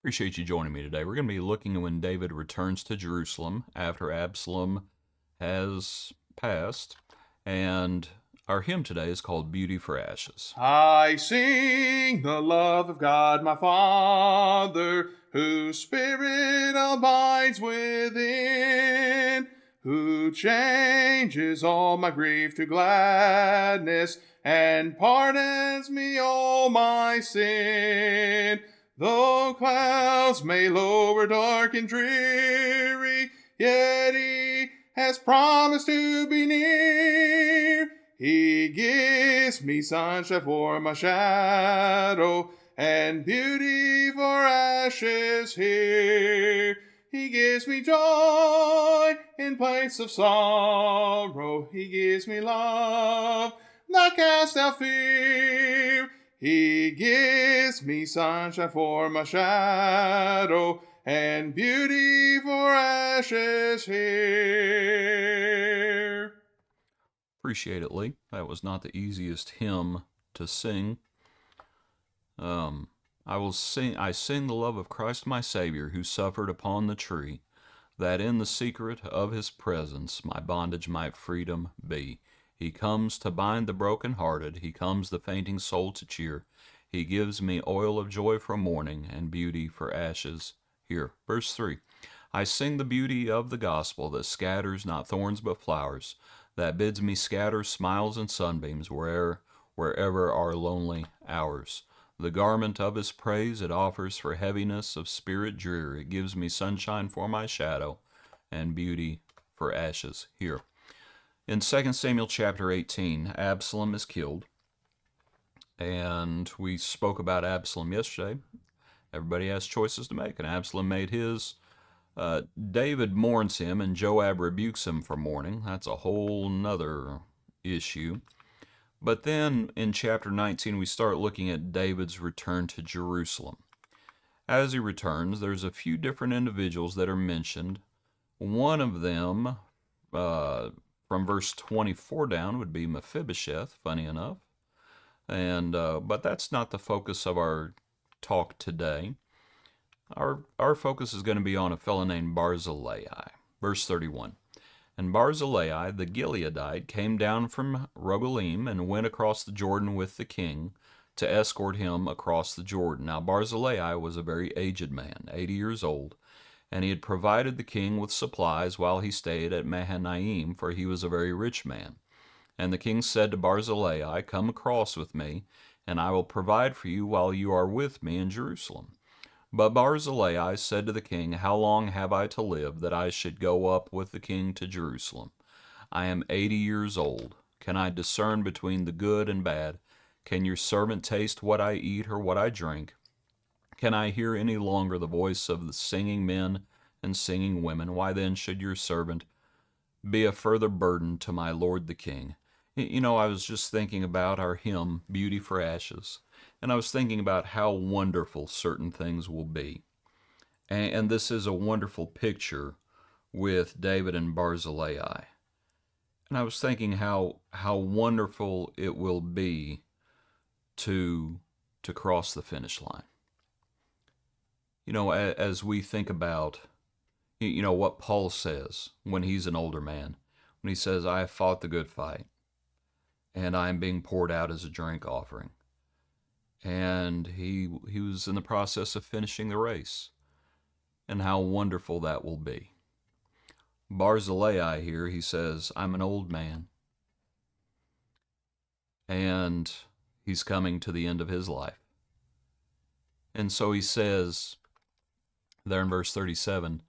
Appreciate you joining me today. We're going to be looking at when David returns to Jerusalem after Absalom has passed. And our hymn today is called Beauty for Ashes. I sing the love of God my Father, whose spirit abides within, who changes all my grief to gladness and pardons me all my sin. Though clouds may lower dark and dreary, yet he has promised to be near. He gives me sunshine for my shadow and beauty for ashes here. He gives me joy in place of sorrow. He gives me love that casts out fear. He gives me sunshine for my shadow and beauty for ashes here. Appreciate it, Lee. That was not the easiest hymn to sing. I sing the love of Christ my Savior, who suffered upon the tree, that in the secret of his presence my bondage might freedom be. He comes to bind the broken-hearted, he comes the fainting soul to cheer. He gives me oil of joy for mourning and beauty for ashes here. Verse 3. I sing the beauty of the gospel that scatters not thorns but flowers, that bids me scatter smiles and sunbeams wherever are lonely hours. The garment of his praise it offers for heaviness of spirit drear. It gives me sunshine for my shadow and beauty for ashes here. In 2 Samuel chapter 18, Absalom is killed. And we spoke about Absalom yesterday. Everybody has choices to make, and Absalom made his. David mourns him, and Joab rebukes him for mourning. That's a whole nother issue. But then in chapter 19, we start looking at David's return to Jerusalem. As he returns, there's a few different individuals that are mentioned. One of them, from verse 24 down, would be Mephibosheth, funny enough. But that's not the focus of our talk today. Our focus is going to be on a fellow named Barzillai. Verse 31. And Barzillai the Gileadite came down from Rogelim and went across the Jordan with the king to escort him across the Jordan. Now Barzillai was a very aged man, 80 years old, and he had provided the king with supplies while he stayed at Mahanaim, for he was a very rich man. And the king said to Barzillai, Come across with me, and I will provide for you while you are with me in Jerusalem. But Barzillai said to the king, How long have I to live, that I should go up with the king to Jerusalem? I am 80 years old. Can I discern between the good and bad? Can your servant taste what I eat or what I drink? Can I hear any longer the voice of the singing men and singing women? Why then should your servant be a further burden to my lord the king? You know, I was just thinking about our hymn, Beauty for Ashes, and I was thinking about how wonderful certain things will be. And this is a wonderful picture with David and Barzillai. And I was thinking how wonderful it will be to cross the finish line. You know, as we think about, you know, what Paul says when he's an older man, when he says, I have fought the good fight, and I am being poured out as a drink offering. And he was in the process of finishing the race, and how wonderful that will be. Barzillai here, he says, I'm an old man, and he's coming to the end of his life. And so he says, there in verse 37,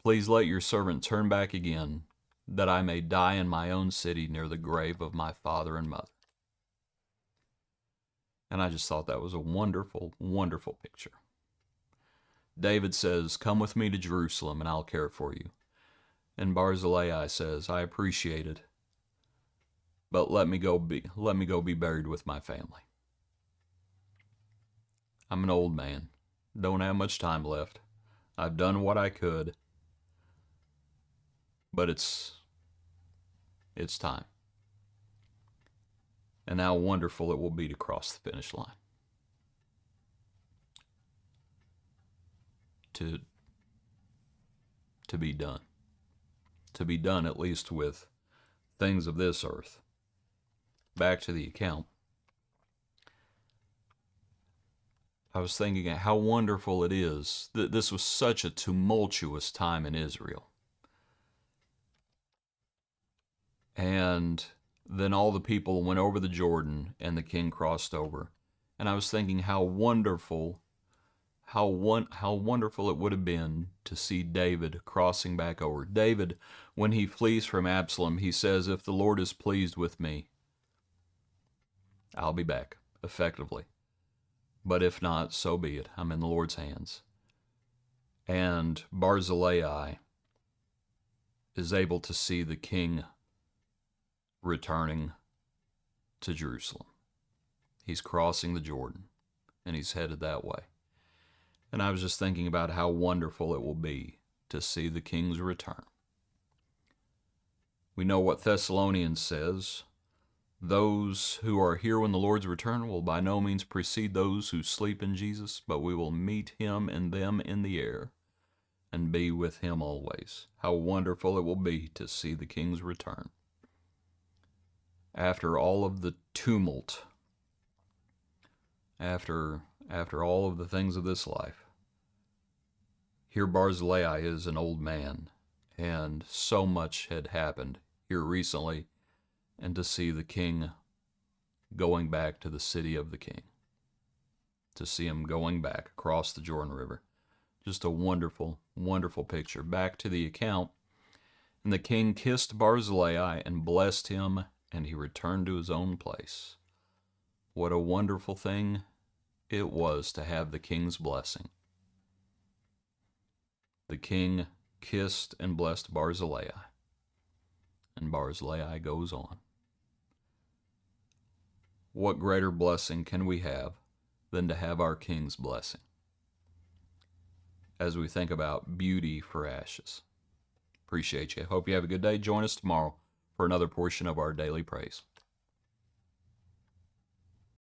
Please let your servant turn back again, that I may die in my own city near the grave of my father and mother. And I just thought that was a wonderful, wonderful picture. David says, Come with me to Jerusalem and I'll care for you. And Barzillai says, I appreciate it, but let me go be buried with my family. I'm an old man, don't have much time left. I've done what I could, but it's time. And how wonderful it will be to cross the finish line. to be done. To be done at least with things of this earth. Back to the account. I was thinking how wonderful it is that this was such a tumultuous time in Israel. And then all the people went over the Jordan and the king crossed over. And I was thinking how wonderful it would have been to see David crossing back over. David, when he flees from Absalom, he says, "If the Lord is pleased with me, I'll be back," effectively. But if not, so be it. I'm in the Lord's hands. And Barzillai is able to see the king returning to Jerusalem. He's crossing the Jordan, and he's headed that way. And I was just thinking about how wonderful it will be to see the king's return. We know what Thessalonians says. Those who are here when the Lord's return will by no means precede those who sleep in Jesus, but we will meet him and them in the air and be with him always. How wonderful it will be to see the king's return. After all of the tumult, after all of the things of this life, here Barzillai is an old man, and so much had happened here recently, and to see the king going back to the city of the king, to see him going back across the Jordan River. Just a wonderful, wonderful picture. Back to the account. And the king kissed Barzillai and blessed him, and he returned to his own place. What a wonderful thing it was to have the king's blessing. The king kissed and blessed Barzillai, and Barzillai goes on. What greater blessing can we have than to have our king's blessing? As we think about beauty for ashes. Appreciate you. Hope you have a good day. Join us tomorrow for another portion of our daily praise.